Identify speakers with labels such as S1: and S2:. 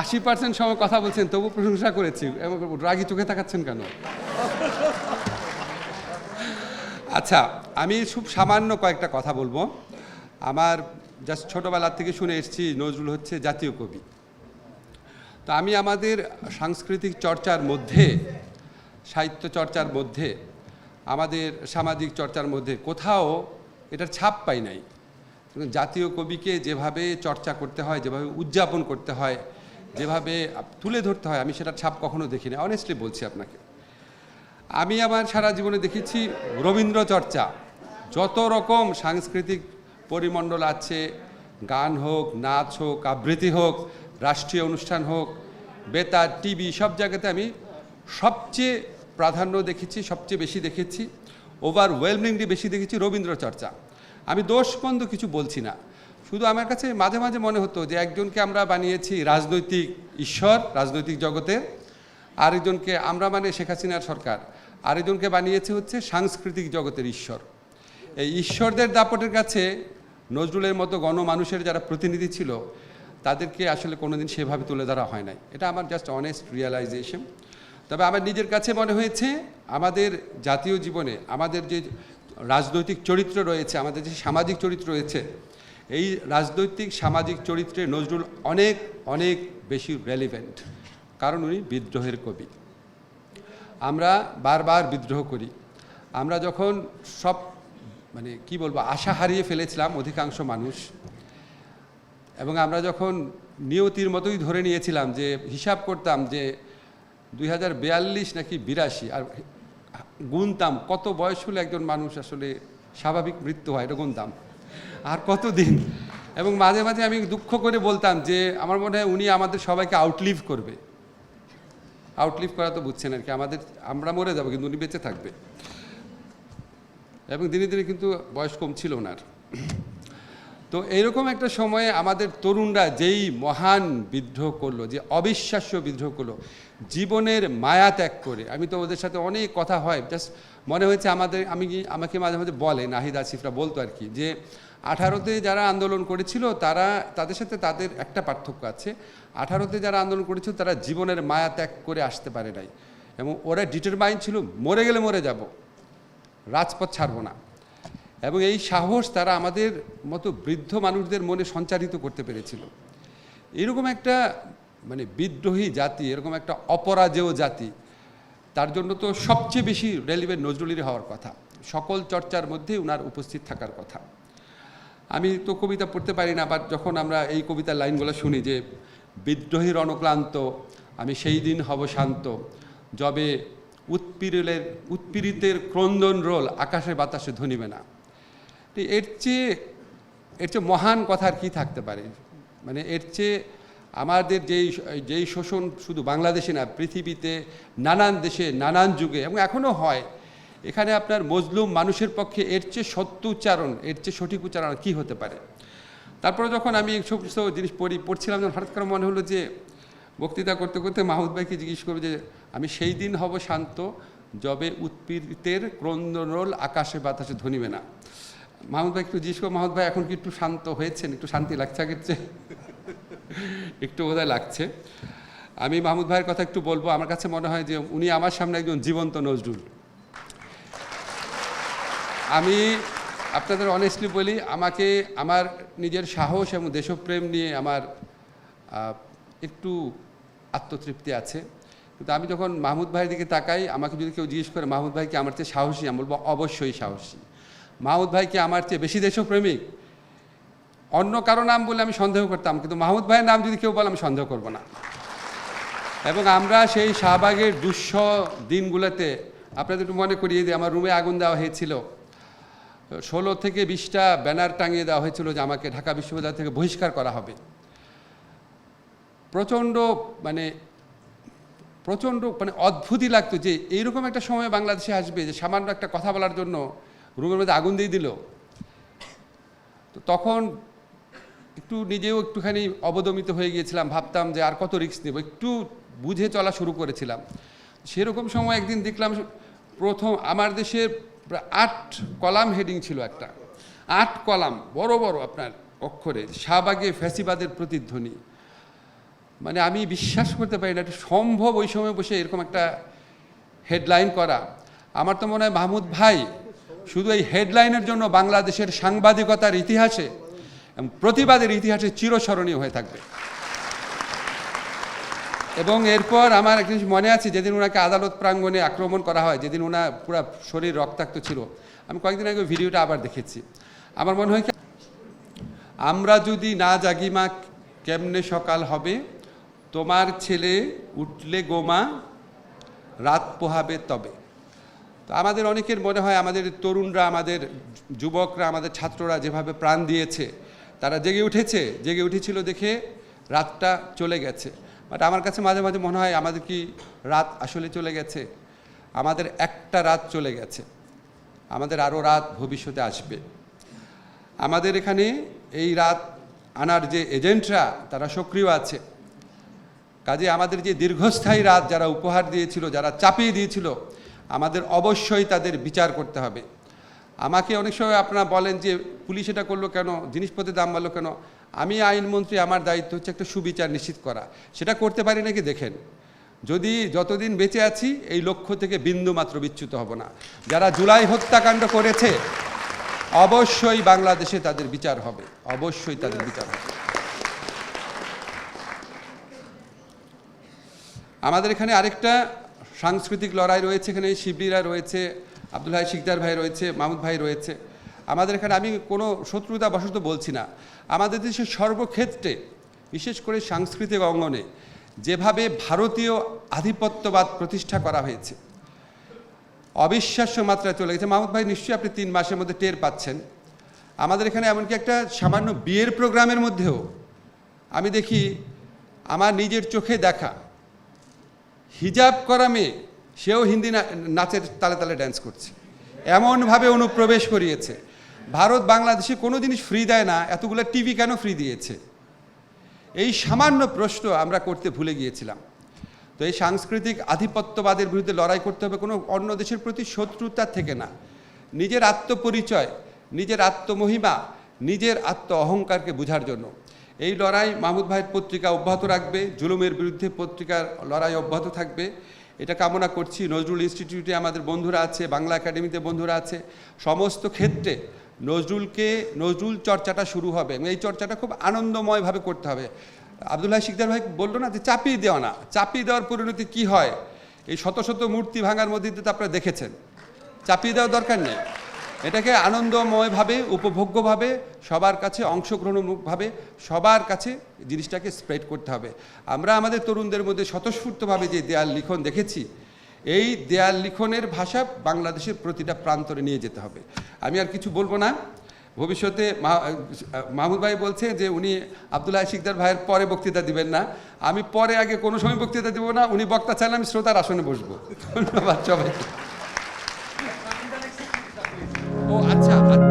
S1: 80% সময় কথা বলছেন, তবু প্রশংসা করেছি। এবং রাগী চোখে তাকাচ্ছেন কেন? আচ্ছা, আমি খুব সামান্য কয়েকটা কথা বলবো। আমার জাস্ট ছোটোবেলার থেকে শুনে এসেছি নজরুল হচ্ছে জাতীয় কবি। তো আমি আমাদের সাংস্কৃতিক চর্চার মধ্যে, সাহিত্য চর্চার মধ্যে, আমাদের সামাজিক চর্চার মধ্যে কোথাও এটার ছাপ পাই নাই। জাতীয় কবিকে যেভাবে চর্চা করতে হয়, যেভাবে উদযাপন করতে হয়, যেভাবে তুলে ধরতে হয়, আমি সেটার ছাপ কখনো দেখিনি। অনেস্টলি বলছি আপনাকে। আমি আমার সারা জীবনে দেখেছি রবীন্দ্র চর্চা, যত রকম সাংস্কৃতিক পরিমণ্ডল আছে, গান হোক, নাচ হোক, আবৃত্তি হোক, রাষ্ট্রীয় অনুষ্ঠান হোক, বেতার, টিভি, সব জায়গাতে আমি সবচেয়ে প্রাধান্য দেখেছি, সবচেয়ে বেশি দেখেছি, ওভারওয়েলমিংলি বেশি দেখেছি রবীন্দ্র চর্চা। আমি দোষমন্দ কিছু বলছি না, শুধু আমার কাছে মাঝে মাঝে মনে হতো যে একজনকে আমরা বানিয়েছি রাজনৈতিক ঈশ্বর, রাজনৈতিক জগতের, আরেকজনকে আমরা মানে শেখ হাসিনার সরকার, আরেকজনকে বানিয়েছে হচ্ছে সাংস্কৃতিক জগতের ঈশ্বর। এই ঈশ্বরদের দাপটের কাছে নজরুলের মতো গণমানুষের যারা প্রতিনিধি ছিল তাদেরকে আসলে কোনোদিন সেভাবে তুলে ধরা হয় নাই। এটা আমার জাস্ট অনেস্ট রিয়েলাইজেশন। তবে আমার নিজের কাছে মনে হয়েছে আমাদের জাতীয় জীবনে আমাদের যে রাজনৈতিক চরিত্র রয়েছে, আমাদের যে সামাজিক চরিত্র রয়েছে, এই রাজনৈতিক সামাজিক চরিত্রে নজরুল অনেক অনেক বেশি রেলিভেন্ট, কারণ উনি বিদ্রোহের কবি। আমরা বারবার বিদ্রোহ করি। আমরা যখন সব মানে কি বলবো আশা হারিয়ে ফেলেছিলাম অধিকাংশ মানুষ, এবং আমরা যখন নিয়তির মতোই ধরে নিয়েছিলাম যে হিসাব করতাম যে 2042 নাকি 82, আর গুনতাম কত বয়স হলে একজন মানুষ আসলে স্বাভাবিক মৃত্যু হয়, এটা গুনতাম আর কতদিন। এবং মাঝে মাঝে আমি দুঃখ করে বলতাম যে আমার মনে হয় উনি আমাদের সবাইকে আউটলিভ করবে। আউটলিভ করা তো বুঝছেন আর কি, আমরা মরে যাবো কিন্তু উনি বেঁচে থাকবে। এবং দিনে দিনে কিন্তু বয়স কম ছিল ওনার। তো এইরকম একটা সময়ে আমাদের তরুণরা যেই মহান বিদ্রোহ করলো, যে অবিশ্বাস্য বিদ্রোহ করলো, জীবনের মায়া ত্যাগ করে। আমি তো ওদের সাথে অনেক কথা হয়, জাস্ট মনে হয়েছে আমাকে মাঝে মাঝে বলে, নাহিদ আসিফরা বলতো আর কি, যে 18তে যারা আন্দোলন করেছিল তাদের সাথে তাদের একটা পার্থক্য আছে। 18তে যারা আন্দোলন করেছিল তারা জীবনের মায়া ত্যাগ করে আসতে পারে নাই, এবং ওরা ডিটারমাইন্ড ছিল মরে গেলে মরে যাব, রাজপথ ছাড়বো না। এবং এই সাহস তারা আমাদের মতো বৃদ্ধ মানুষদের মনে সঞ্চারিত করতে পেরেছিল। এরকম একটা মানে বিদ্রোহী জাতি, এরকম একটা অপরাজেয় জাতি, তার জন্য তো সবচেয়ে বেশি রেলিভেন্ট নজরুলেরই হওয়ার কথা, সকল চর্চার মধ্যে উনার উপস্থিত থাকার কথা। আমি তো কবিতা পড়তে পারি না, বাট যখন আমরা এই কবিতার লাইনগুলো শুনি যে বিদ্রোহীর অনক্লান্ত আমি সেই দিন হব শান্ত, যবে উৎপীড়িতের ক্রন্দন রোল আকাশে বাতাসে ধনিবে না। এর চেয়ে মহান কথা আর কি থাকতে পারে? মানে এর চেয়ে আমাদের যেই শোষণ শুধু বাংলাদেশে না, পৃথিবীতে নানান দেশে নানান যুগে এবং এখনও হয়, এখানে আপনার মজলুম মানুষের পক্ষে এর চেয়ে সত্য উচ্চারণ, এর চেয়ে সঠিক উচ্চারণ কী হতে পারে? তারপরে যখন আমি সমস্ত জিনিস পড়ছিলাম, যখন হঠাৎ করে মনে হলো যে বক্তৃতা করতে করতে মাহমুদ ভাইকে জিজ্ঞেস করবো যে আমি সেই দিন হব শান্ত যবে উৎপীড়িতের ক্রন্দনরোল আকাশে বাতাসে ধনিবে না। মাহমুদ ভাই একটু জিজ্ঞেস করো, মাহমুদ ভাই এখন কি একটু শান্ত হয়েছেন? একটু শান্তি লাগছে আগের চেয়ে? একটু বোধহয় লাগছে। আমি মাহমুদ ভাইয়ের কথা একটু বলবো। আমার কাছে মনে হয় যে উনি আমার সামনে একজন জীবন্ত নজরুল। আমি আপনাদের অনেস্টলি বলি, আমার নিজের সাহস এবং দেশপ্রেম নিয়ে আমার একটু আত্মতৃপ্তি আছে, কিন্তু আমি যখন মাহমুদ ভাইয়ের দিকে তাকাই, আমাকে যদি কেউ জিজ্ঞেস করে মাহমুদ ভাই কি আমার চেয়ে সাহসী, আমি বলবো অবশ্যই সাহসী। মাহমুদ ভাই কি আমার চেয়ে বেশি দেশপ্রেমিক? অন্য কারো নাম বলে আমি সন্দেহ করতাম, কিন্তু মাহমুদ ভাইয়ের নাম যদি কেউ বলে আমি সন্দেহ করব না। এবং আমরা সেই শাহবাগের দুঃসহ দিনগুলোতে, আপনাদের একটু মনে করিয়ে দিই, আমার রুমে আগুন দেওয়া হয়েছিল, 16 থেকে 20টা ব্যানার টাঙিয়ে দেওয়া হয়েছিল যে আমাকে ঢাকা বিশ্ববিদ্যালয় থেকে বহিষ্কার করা হবে। প্রচণ্ড মানে অদ্ভুতই লাগতো যে এইরকম একটা সময় বাংলাদেশে আসবে যে সামান্য একটা কথা বলার জন্য রুমের মধ্যে আগুন দিয়ে দিল। তো তখন নিজেও একটুখানি অবদমিত হয়ে গিয়েছিলাম, ভাবতাম যে আর কত রিস্ক নেব, একটু বুঝে চলা শুরু করেছিলাম। সেরকম সময় একদিন দেখলাম প্রথম আমার দেশের 8 কলাম হেডিং ছিল, একটা 8 কলাম বড় বড় আপনার অক্ষরে, শাহবাগে ফ্যাসিবাদের প্রতিধ্বনি। মানে আমি বিশ্বাস করতে পারি না এটা সম্ভব ওই সময় বসে এরকম একটা হেডলাইন করা। আমার তো মনে হয় মাহমুদ ভাই শুধু এই হেডলাইনের জন্য বাংলাদেশের সাংবাদিকতার ইতিহাসে এবং প্রতিবাদের ইতিহাসে চিরস্মরণীয় হয়ে থাকবে। এবং এরপর আমার একটা জিনিস মনে আছে, যেদিন ওনাকে আদালত প্রাঙ্গণে আক্রমণ করা হয়, যেদিন ওনার পুরো শরীর রক্তাক্ত ছিল, আমি কয়েকদিন আগে ভিডিওটা আবার দেখেছি। আমার মনে হয় আমরা যদি না জাগি মা কেমনে সকাল হবে, তোমার ছেলে উঠলে গোমা রাত পোহাবে তবে। তো আমাদের অনেকের মনে হয় আমাদের তরুণরা, আমাদের যুবকরা, আমাদের ছাত্ররা যেভাবে প্রাণ দিয়েছে, তারা জেগে উঠেছিল দেখে রাতটা চলে গেছে। বাট আমার কাছে মাঝে মাঝে মনে হয় আমাদের কি রাত আসলে চলে গেছে? আমাদের একটা রাত চলে গেছে, আমাদের আরও রাত ভবিষ্যতে আসবে। আমাদের এখানে এই রাত আনার যে এজেন্টরা তারা সক্রিয় আছে। কাজে আমাদের যে দীর্ঘস্থায়ী রাত যারা উপহার দিয়েছিল, যারা চাপিয়ে দিয়েছিল, আমাদের অবশ্যই তাদের বিচার করতে হবে। আমাকে অনেক সময় আপনারা বলেন যে পুলিশ এটা করলো কেন, জিনিসপত্রের দাম বাড়লো কেন? আমি আইনমন্ত্রী, আমার দায়িত্ব হচ্ছে একটা সুবিচার নিশ্চিত করা। সেটা করতে পারি নাকি দেখেন। যতদিন বেঁচে আছি এই লক্ষ্য থেকে বিন্দু মাত্র বিচ্যুত হব না। যারা জুলাই হত্যাকাণ্ড করেছে অবশ্যই বাংলাদেশে তাদের বিচার হবে, অবশ্যই তাদের বিচার হবে। আমাদের এখানে আরেকটা সাংস্কৃতিক লড়াই রয়েছে, এখানে শিবলিরা রয়েছে, আব্দুল হাই শিকদার ভাই রয়েছে, মাহমুদ ভাই রয়েছে। আমাদের এখানে আমি কোনো শত্রুতা বশত বলছি না, আমাদের দেশের সর্বক্ষেত্রে বিশেষ করে সাংস্কৃতিক অঙ্গনে যেভাবে ভারতীয় আধিপত্যবাদ প্রতিষ্ঠা করা হয়েছে, অবিশ্বাস্য মাত্রায় চলে গেছে। মাহমুদ ভাই নিশ্চয়ই আপনি 3 মাসের মধ্যে টের পাচ্ছেন। আমাদের এখানে এমনকি একটা সামান্য বিয়ের প্রোগ্রামের মধ্যেও আমি দেখি আমার নিজের চোখে দেখা হিজাব করা মেয়ে, সেও হিন্দি নাচের তালে তালে ড্যান্স করছে, এমনভাবে অনুপ্রবেশ করিয়েছে। ভারত বাংলাদেশে কোনো জিনিস ফ্রি দেয় না, এতগুলো টিভি কেন ফ্রি দিয়েছে? এই সামান্য প্রশ্ন আমরা করতে ভুলে গিয়েছিলাম। তো এই সাংস্কৃতিক আধিপত্যবাদের বিরুদ্ধে লড়াই করতে হবে কোনো অন্য দেশের প্রতি শত্রুতা থেকে না, নিজের আত্মপরিচয়, নিজের আত্মমহিমা, নিজের আত্ম অহংকারকে বোঝার জন্য। এই লড়াই মাহমুদ ভাইয়ের পত্রিকা অব্যাহত রাখবে, জুলুমের বিরুদ্ধে পত্রিকার লড়াই অব্যাহত থাকবে, এটা কামনা করছি। নজরুল ইনস্টিটিউটে আমাদের বন্ধুরা আছে, বাংলা একাডেমিতে বন্ধুরা আছে, সমস্ত ক্ষেত্রে নজরুল চর্চাটা শুরু হবে এবং এই চর্চাটা খুব আনন্দময়ভাবে করতে হবে। আব্দুল্লাহ শিকদার ভাই বললো না যে চাপিয়ে দেওয়া না, চাপিয়ে দেওয়ার পরিণতি কি হয়? এই শত শত মূর্তি ভাঙার মধ্যে তো আপনারা দেখেছেন। চাপিয়ে দেওয়ার দরকার নেই, এটাকে আনন্দময়ভাবে, উপভোগ্যভাবে, সবার কাছে অংশগ্রহণমূলকভাবে সবার কাছে জিনিসটাকে স্প্রেড করতে হবে। আমরা আমাদের তরুণদের মধ্যে স্বতঃস্ফূর্তভাবে যে দেয়াল লিখন দেখেছি, এই দেয়াল লিখনের ভাষা বাংলাদেশের প্রতিটা প্রান্তরে নিয়ে যেতে হবে। আমি আর কিছু বলবো না। ভবিষ্যতে মাহমুদ ভাই বলছে যে উনি আব্দুল্লাহ শিকদার ভাইয়ের পরে বক্তৃতা দিবেন না। আমি পরে আগে কোনো সময় বক্তৃতা দিব না, উনি বক্তা চাইলে আমি শ্রোতার আসনে বসবো। ধন্যবাদ সবাইকে। ও আচ্ছা।